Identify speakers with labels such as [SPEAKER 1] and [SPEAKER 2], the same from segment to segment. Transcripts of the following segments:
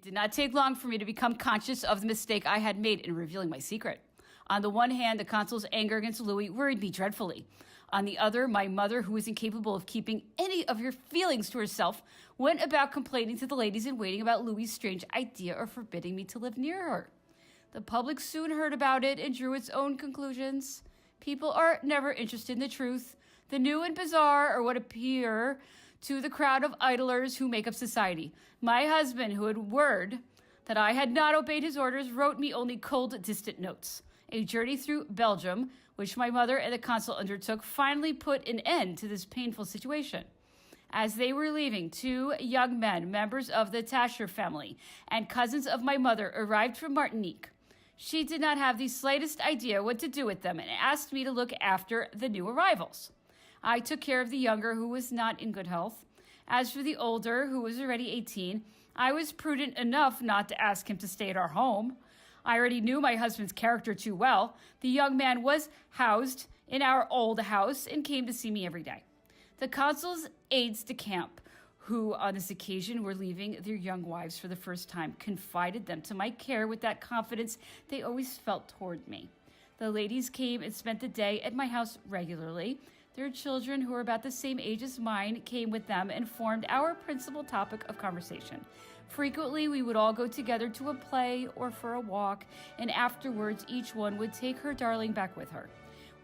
[SPEAKER 1] did not take long for me to become conscious of the mistake I had made in revealing my secret. On the one hand, the consul's anger against Louis worried me dreadfully. On the other, my mother, who was incapable of keeping any of her feelings to herself, went about complaining to the ladies in waiting about Louis's strange idea of forbidding me to live near her. The public soon heard about it and drew its own conclusions. People are never interested in the truth. The new and bizarre are what appear to the crowd of idlers who make up society. My husband, who had word that I had not obeyed his orders, wrote me only cold, distant notes. A journey through Belgium, which my mother and the consul undertook, finally put an end to this painful situation. As they were leaving, two young men, members of the Tascher family and cousins of my mother, arrived from Martinique. She did not have the slightest idea what to do with them and asked me to look after the new arrivals. I took care of the younger, who was not in good health. As for the older, who was already 18, I was prudent enough not to ask him to stay at our home. I already knew my husband's character too well. The young man was housed in our old house and came to see me every day. The consul's aides de camp, who on this occasion were leaving their young wives for the first time, confided them to my care with that confidence they always felt toward me. The ladies came and spent the day at my house regularly. Their children, who were about the same age as mine, came with them and formed our principal topic of conversation. Frequently, we would all go together to a play or for a walk, and afterwards each one would take her darling back with her.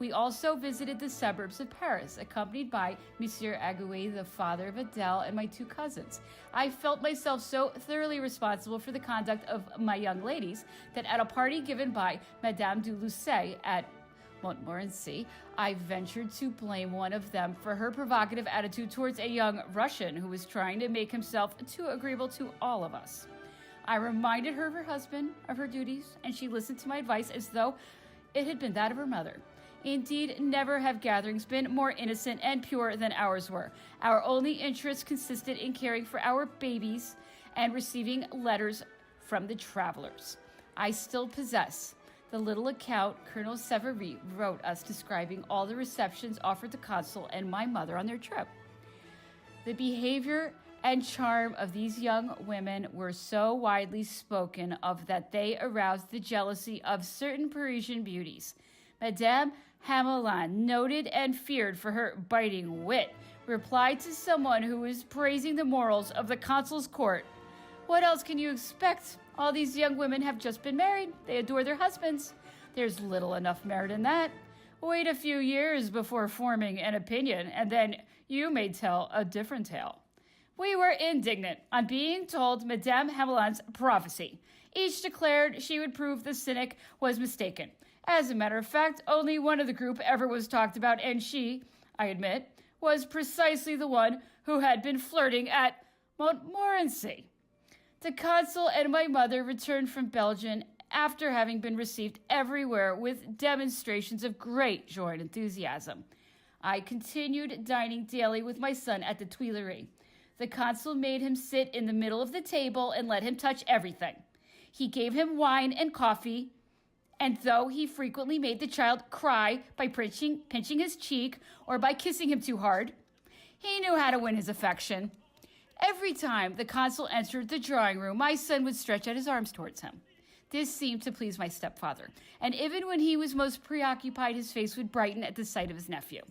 [SPEAKER 1] We also visited the suburbs of Paris, accompanied by Monsieur Agouet, the father of Adele, and my two cousins. I felt myself so thoroughly responsible for the conduct of my young ladies that at a party given by Madame du Lucet at Montmorency, I ventured to blame one of them for her provocative attitude towards a young Russian who was trying to make himself too agreeable to all of us. I reminded her of her husband, of her duties, and she listened to my advice as though it had been that of her mother. Indeed, never have gatherings been more innocent and pure than ours were. Our only interest consisted in caring for our babies and receiving letters from the travelers. I still possess the little account Colonel Severi wrote us describing all the receptions offered the consul and my mother on their trip. The behavior and charm of these young women were so widely spoken of that they aroused the jealousy of certain Parisian beauties. Madame Hamelin, noted and feared for her biting wit, replied to someone who was praising the morals of the consul's court, "What else can you expect? All these young women have just been married. They adore their husbands. There's little enough merit in that. Wait a few years before forming an opinion, and then you may tell a different tale." We were indignant on being told Madame Hamelin's prophecy. Each declared she would prove the cynic was mistaken. As a matter of fact, only one of the group ever was talked about, and she, I admit, was precisely the one who had been flirting at Montmorency. The consul and my mother returned from Belgium after having been received everywhere with demonstrations of great joy and enthusiasm. I continued dining daily with my son at the Tuileries. The consul made him sit in the middle of the table and let him touch everything. He gave him wine and coffee, and though he frequently made the child cry by pinching his cheek or by kissing him too hard, he knew how to win his affection. Every time the consul entered the drawing room, my son would stretch out his arms towards him. This seemed to please my stepfather, and even when he was most preoccupied, his face would brighten at the sight of his nephew.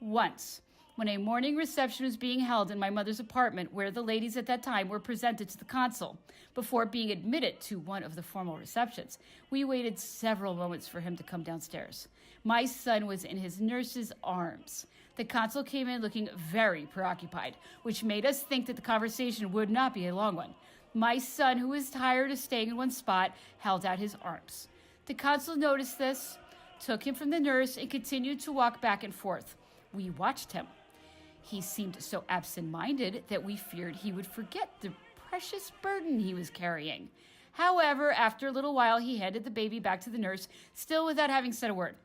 [SPEAKER 1] Once, when a morning reception was being held in my mother's apartment, where the ladies at that time were presented to the consul, before being admitted to one of the formal receptions, we waited several moments for him to come downstairs. My son was in his nurse's arms. The consul came in looking very preoccupied, which made us think that the conversation would not be a long one. My son, who was tired of staying in one spot, held out his arms. The consul noticed this, took him from the nurse, and continued to walk back and forth. We watched him. He seemed so absent-minded that we feared he would forget the precious burden he was carrying. However, after a little while, he handed the baby back to the nurse, still without having said a word.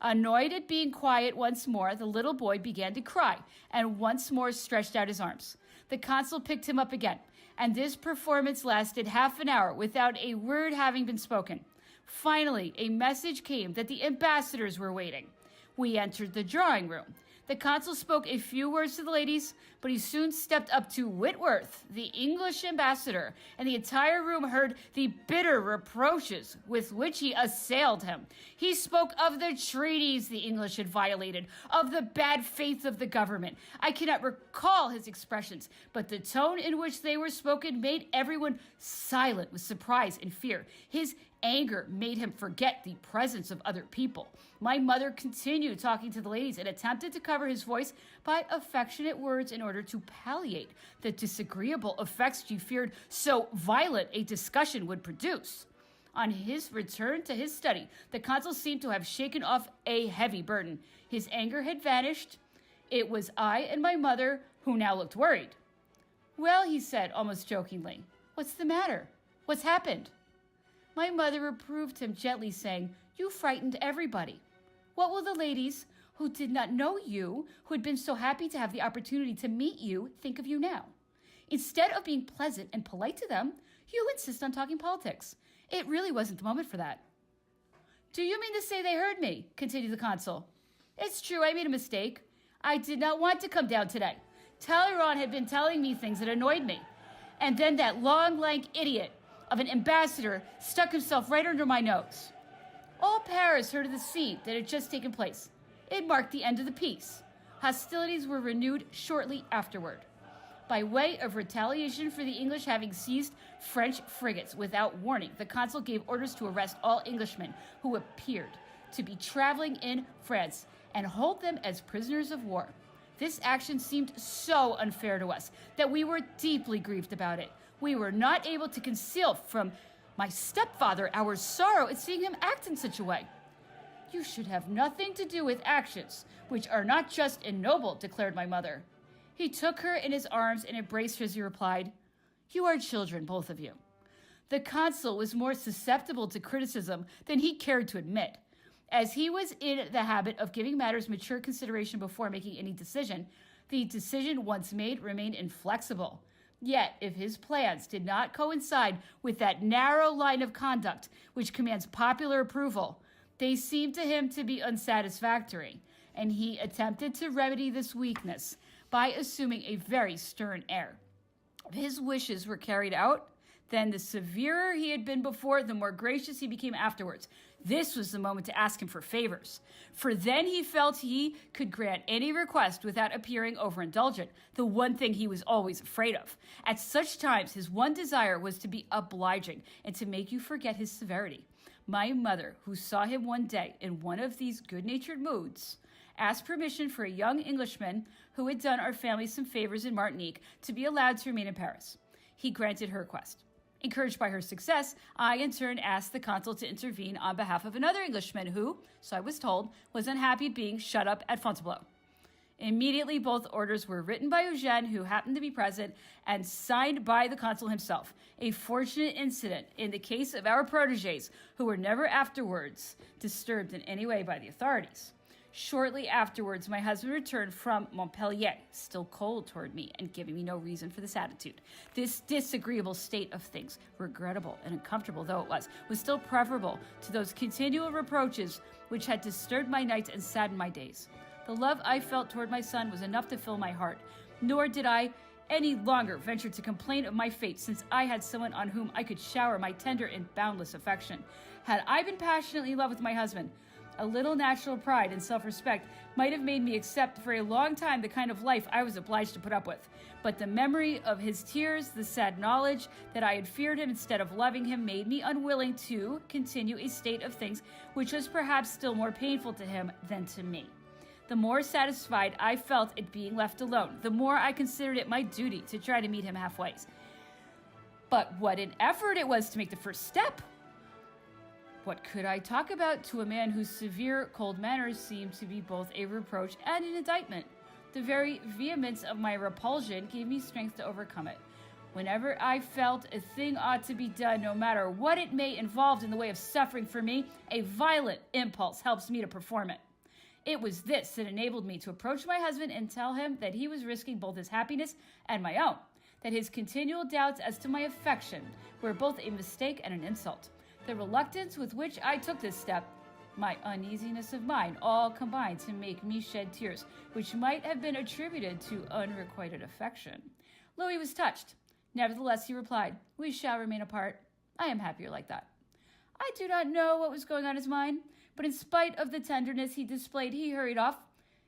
[SPEAKER 1] Annoyed at being quiet once more, the little boy began to cry and once more stretched out his arms. The consul picked him up again, and this performance lasted half an hour without a word having been spoken. Finally, a message came that the ambassadors were waiting. We entered the drawing room. The consul spoke a few words to the ladies, but he soon stepped up to Whitworth, the English ambassador, and the entire room heard the bitter reproaches with which he assailed him. He spoke of the treaties the English had violated, of the bad faith of the government. I cannot recall his expressions, but the tone in which they were spoken made everyone silent with surprise and fear. His anger made him forget the presence of other people. My mother continued talking to the ladies and attempted to cover his voice by affectionate words in order to palliate the disagreeable effects she feared so violent a discussion would produce. On his return to his study, the consul seemed to have shaken off a heavy burden. His anger had vanished. It was I and my mother who now looked worried. "Well," he said, almost jokingly, "what's the matter? What's happened?" My mother reproved him gently, saying, "You frightened everybody. What will the ladies, who did not know you, who had been so happy to have the opportunity to meet you, think of you now? Instead of being pleasant and polite to them, you insist on talking politics. It really wasn't the moment for that." "Do you mean to say they heard me?" continued the consul. "It's true, I made a mistake. I did not want to come down today. Talleyrand had been telling me things that annoyed me. And then that long, lank idiot of an ambassador stuck himself right under my nose." All Paris heard of the scene that had just taken place. It marked the end of the peace. Hostilities were renewed shortly afterward. By way of retaliation for the English having seized French frigates without warning, the consul gave orders to arrest all Englishmen who appeared to be traveling in France and hold them as prisoners of war. This action seemed so unfair to us that we were deeply grieved about it. We were not able to conceal from my stepfather our sorrow at seeing him act in such a way. "You should have nothing to do with actions which are not just and noble," declared my mother. He took her in his arms and embraced her as he replied, "You are children, both of you." The consul was more susceptible to criticism than he cared to admit. As he was in the habit of giving matters mature consideration before making any decision, the decision once made remained inflexible. Yet, if his plans did not coincide with that narrow line of conduct which commands popular approval, they seemed to him to be unsatisfactory, and he attempted to remedy this weakness by assuming a very stern air. If his wishes were carried out, then the severer he had been before, the more gracious he became afterwards. This was the moment to ask him for favors, for then he felt he could grant any request without appearing overindulgent, the one thing he was always afraid of. At such times, his one desire was to be obliging and to make you forget his severity. My mother, who saw him one day in one of these good-natured moods, asked permission for a young Englishman who had done our family some favors in Martinique to be allowed to remain in Paris. He granted her request. Encouraged by her success, I in turn asked the consul to intervene on behalf of another Englishman who, so I was told, was unhappy at being shut up at Fontainebleau. Immediately, both orders were written by Eugène, who happened to be present, and signed by the consul himself. A fortunate incident in the case of our protégés, who were never afterwards disturbed in any way by the authorities. Shortly afterwards, my husband returned from Montpellier, still cold toward me and giving me no reason for this attitude. This disagreeable state of things, regrettable and uncomfortable though it was still preferable to those continual reproaches which had disturbed my nights and saddened my days. The love I felt toward my son was enough to fill my heart, nor did I any longer venture to complain of my fate, since I had someone on whom I could shower my tender and boundless affection. Had I been passionately in love with my husband, a little natural pride and self-respect might have made me accept for a long time the kind of life I was obliged to put up with. But the memory of his tears, the sad knowledge that I had feared him instead of loving him, made me unwilling to continue a state of things which was perhaps still more painful to him than to me. The more satisfied I felt at being left alone, the more I considered it my duty to try to meet him halfway. But what an effort it was to make the first step! What could I talk about to a man whose severe, cold manners seemed to be both a reproach and an indictment? The very vehemence of my repulsion gave me strength to overcome it. Whenever I felt a thing ought to be done, no matter what it may involve in the way of suffering for me, a violent impulse helps me to perform it. It was this that enabled me to approach my husband and tell him that he was risking both his happiness and my own, that his continual doubts as to my affection were both a mistake and an insult. The reluctance with which I took this step My uneasiness of mind all combined to make me shed tears, which might have been attributed to unrequited affection. Louis was touched. Nevertheless, he replied, "We shall remain apart. I am happier like that." I do not know what was going on in his mind, but in spite of the tenderness he displayed, he hurried off,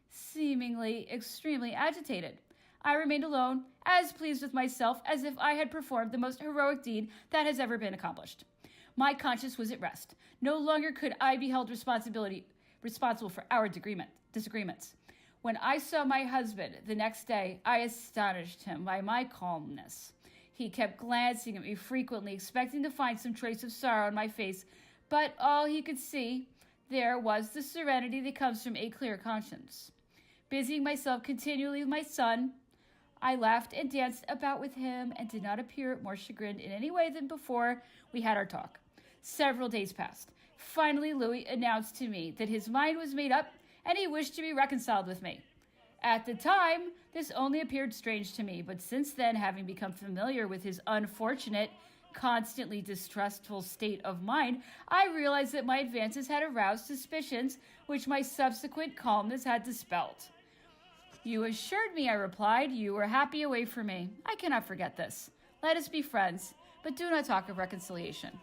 [SPEAKER 1] seemingly extremely agitated. I remained alone, as pleased with myself as if I had performed the most heroic deed that has ever been accomplished. My conscience was at rest. No longer could I be held responsible for our disagreements. When I saw my husband the next day, I astonished him by my calmness. He kept glancing at me frequently, expecting to find some trace of sorrow on my face, but all he could see there was the serenity that comes from a clear conscience. Busying myself continually with my son, I laughed and danced about with him and did not appear more chagrined in any way than before we had our talk. Several days passed. Finally, Louis announced to me that his mind was made up and he wished to be reconciled with me. At the time, this only appeared strange to me, but since then, having become familiar with his unfortunate, constantly distrustful state of mind, I realized that my advances had aroused suspicions which my subsequent calmness had dispelled. "You assured me," I replied, "you were happy away from me. I cannot forget this. Let us be friends, but do not talk of reconciliation."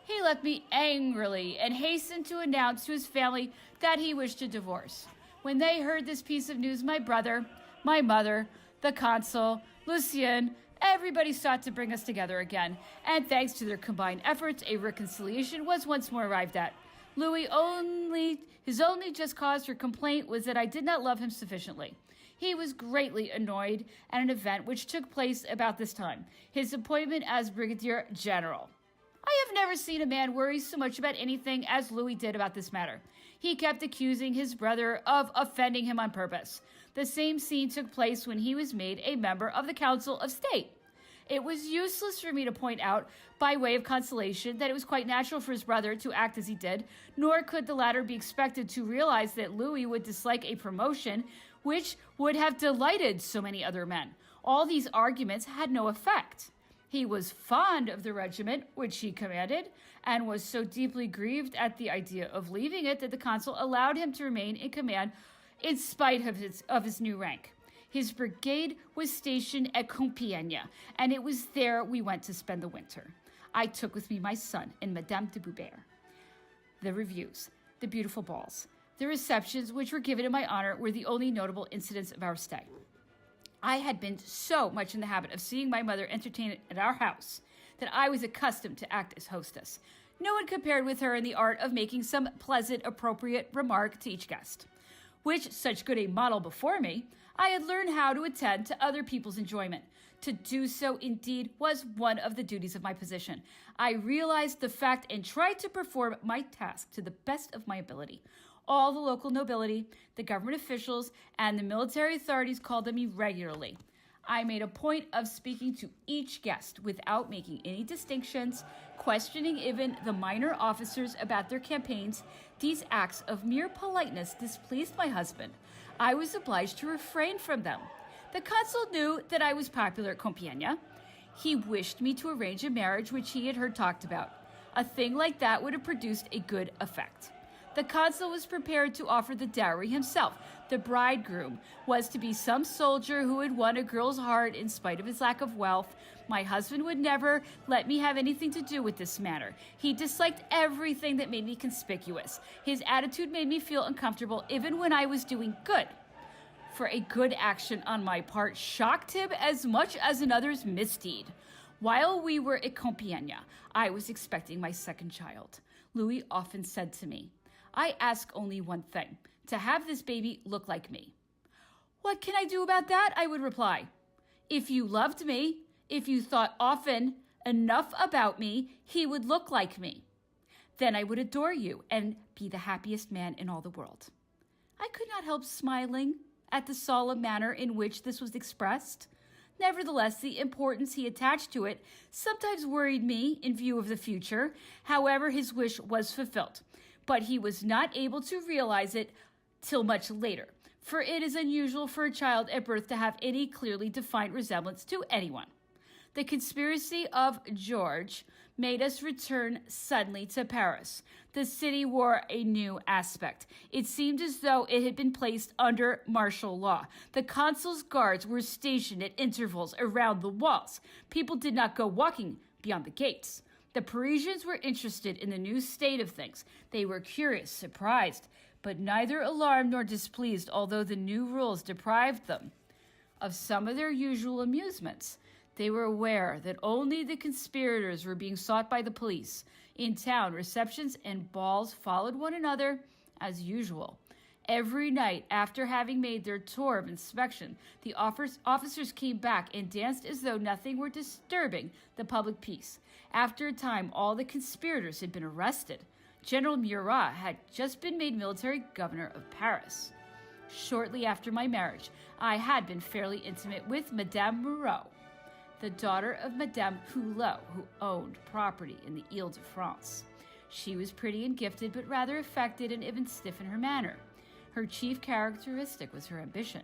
[SPEAKER 1] He left me angrily and hastened to announce to his family that he wished a divorce. When they heard this piece of news, my brother, my mother, the consul, Lucien, everybody sought to bring us together again, and thanks to their combined efforts, a reconciliation was once more arrived at. His only just cause for complaint was that I did not love him sufficiently. He was greatly annoyed at an event which took place about this time, his appointment as Brigadier General. I have never seen a man worry so much about anything as Louis did about this matter. He kept accusing his brother of offending him on purpose. The same scene took place when he was made a member of the Council of State. It was useless for me to point out, by way of consolation, that it was quite natural for his brother to act as he did, nor could the latter be expected to realize that Louis would dislike a promotion which would have delighted so many other men. All these arguments had no effect. He was fond of the regiment which he commanded, and was so deeply grieved at the idea of leaving it that the consul allowed him to remain in command in spite of his new rank. His brigade was stationed at Compiègne, and it was there we went to spend the winter. I took with me my son and Madame de Boubert. The reviews, the beautiful balls, the receptions which were given in my honor were the only notable incidents of our stay. I had been so much in the habit of seeing my mother entertain at our house that I was accustomed to act as hostess. No one compared with her in the art of making some pleasant, appropriate remark to each guest. With such good a model before me, I had learned how to attend to other people's enjoyment. To do so, indeed, was one of the duties of my position. I realized the fact and tried to perform my task to the best of my ability. All the local nobility, the government officials, and the military authorities called on me regularly. I made a point of speaking to each guest without making any distinctions, questioning even the minor officers about their campaigns. These acts of mere politeness displeased my husband. I was obliged to refrain from them. The consul knew that I was popular at Compiègne. He wished me to arrange a marriage which he had heard talked about. A thing like that would have produced a good effect. The consul was prepared to offer the dowry himself. The bridegroom was to be some soldier who had won a girl's heart in spite of his lack of wealth. My husband would never let me have anything to do with this matter. He disliked everything that made me conspicuous. His attitude made me feel uncomfortable even when I was doing good. For a good action on my part shocked him as much as another's misdeed. While we were at Compiègne, I was expecting my second child. Louis often said to me, "I ask only one thing, to have this baby look like me." "What can I do about that?" I would reply. "If you loved me, if you thought often enough about me, he would look like me. Then I would adore you and be the happiest man in all the world." I could not help smiling at the solemn manner in which this was expressed. Nevertheless, the importance he attached to it sometimes worried me in view of the future. However, his wish was fulfilled, but he was not able to realize it till much later, for it is unusual for a child at birth to have any clearly defined resemblance to anyone. The conspiracy of George made us return suddenly to Paris. The city wore a new aspect. It seemed as though it had been placed under martial law. The consul's guards were stationed at intervals around the walls. People did not go walking beyond the gates. The Parisians were interested in the new state of things. They were curious, surprised, but neither alarmed nor displeased, although the new rules deprived them of some of their usual amusements. They were aware that only the conspirators were being sought by the police. In town, receptions and balls followed one another as usual. Every night, after having made their tour of inspection, the officers came back and danced as though nothing were disturbing the public peace. After a time, all the conspirators had been arrested. General Murat had just been made military governor of Paris. Shortly after my marriage, I had been fairly intimate with Madame Moreau, the daughter of Madame Hulot, who owned property in the Ile-de-France. She was pretty and gifted, but rather affected and even stiff in her manner. Her chief characteristic was her ambition.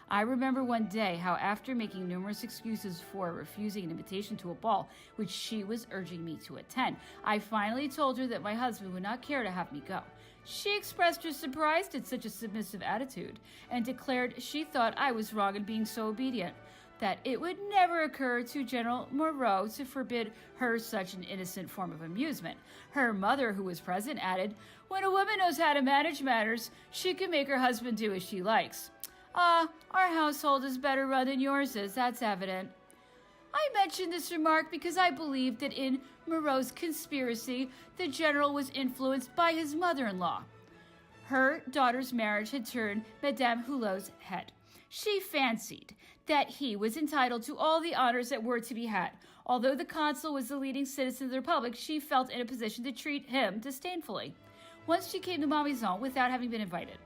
[SPEAKER 1] I remember one day how, after making numerous excuses for refusing an invitation to a ball which she was urging me to attend, I finally told her that my husband would not care to have me go. She expressed her surprise at such a submissive attitude and declared she thought I was wrong in being so obedient, that it would never occur to General Moreau to forbid her such an innocent form of amusement. Her mother, who was present, added, "When a woman knows how to manage matters, she can make her husband do as she likes." Our household is better run than yours is, that's evident. I mention this remark because I believe that in Moreau's conspiracy, the general was influenced by his mother-in-law. Her daughter's marriage had turned Madame Hulot's head. She fancied that he was entitled to all the honors that were to be had. Although the consul was the leading citizen of the Republic, she felt in a position to treat him disdainfully. Once she came to Malmaison without having been invited.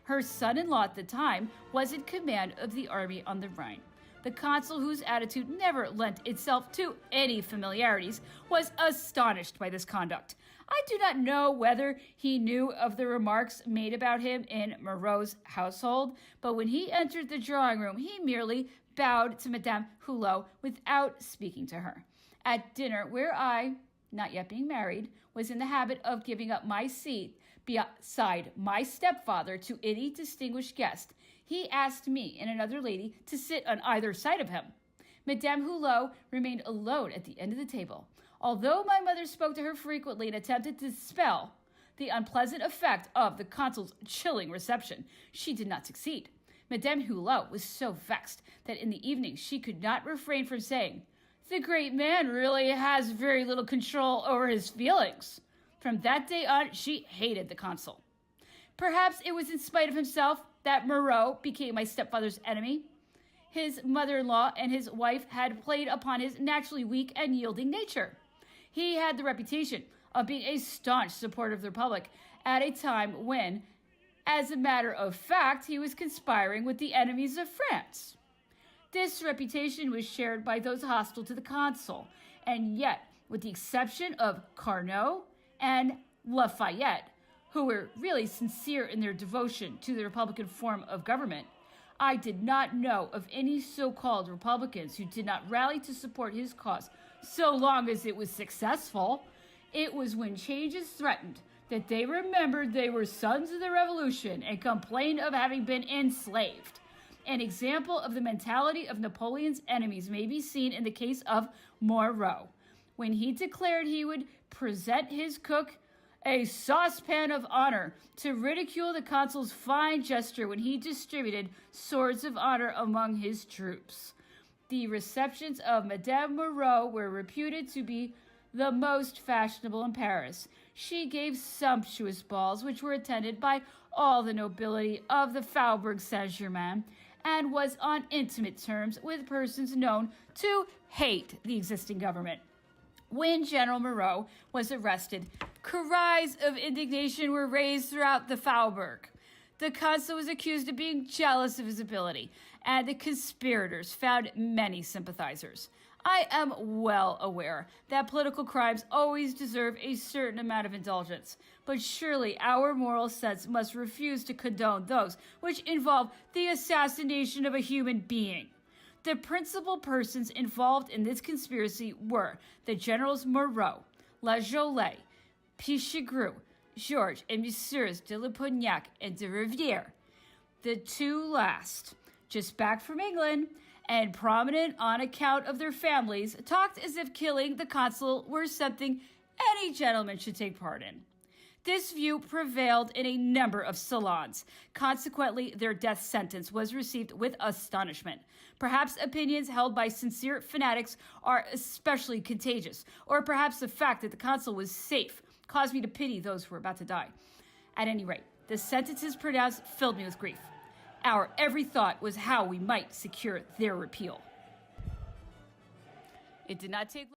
[SPEAKER 1] Her son-in-law at the time was in command of the army on the Rhine. The consul, whose attitude never lent itself to any familiarities, was astonished by this conduct. I do not know whether he knew of the remarks made about him in Moreau's household, but when he entered the drawing room, he merely bowed to Madame Hulot without speaking to her. At dinner, where I, not yet being married, was in the habit of giving up my seat beside my stepfather to any distinguished guest, he asked me and another lady to sit on either side of him. Madame Hulot remained alone at the end of the table. Although my mother spoke to her frequently and attempted to dispel the unpleasant effect of the consul's chilling reception, she did not succeed. Madame Hulot was so vexed that in the evening she could not refrain from saying, "The great man really has very little control over his feelings." From that day on, she hated the consul. Perhaps it was in spite of himself that Moreau became my stepfather's enemy. His mother-in-law and his wife had played upon his naturally weak and yielding nature. He had the reputation of being a staunch supporter of the Republic at a time when, as a matter of fact, he was conspiring with the enemies of France. This reputation was shared by those hostile to the consul, and yet, with the exception of Carnot and Lafayette, who were really sincere in their devotion to the Republican form of government, I did not know of any so-called Republicans who did not rally to support his cause so long as it was successful. It was when changes threatened that they remembered they were sons of the Revolution and complained of having been enslaved. An example of the mentality of Napoleon's enemies may be seen in the case of Moreau, when he declared he would present his cook a saucepan of honor to ridicule the consul's fine gesture when he distributed swords of honor among his troops. The receptions of Madame Moreau were reputed to be the most fashionable in Paris. She gave sumptuous balls, which were attended by all the nobility of the Faubourg Saint-Germain, and was on intimate terms with persons known to hate the existing government. When General Moreau was arrested, cries of indignation were raised throughout the Faubourg. The consul was accused of being jealous of his ability, and the conspirators found many sympathizers. I am well aware that political crimes always deserve a certain amount of indulgence, but surely our moral sense must refuse to condone those which involve the assassination of a human being. The principal persons involved in this conspiracy were the Generals Moreau, La Jolie, Pichegru, Georges, and Messieurs de La Pognac and de Rivière. The two last, just back from England and prominent on account of their families, talked as if killing the consul were something any gentleman should take part in. This view prevailed in a number of salons. Consequently, their death sentence was received with astonishment. Perhaps opinions held by sincere fanatics are especially contagious, or perhaps the fact that the consul was safe caused me to pity those who were about to die. At any rate, the sentences pronounced filled me with grief. Our every thought was how we might secure their repeal. It did not take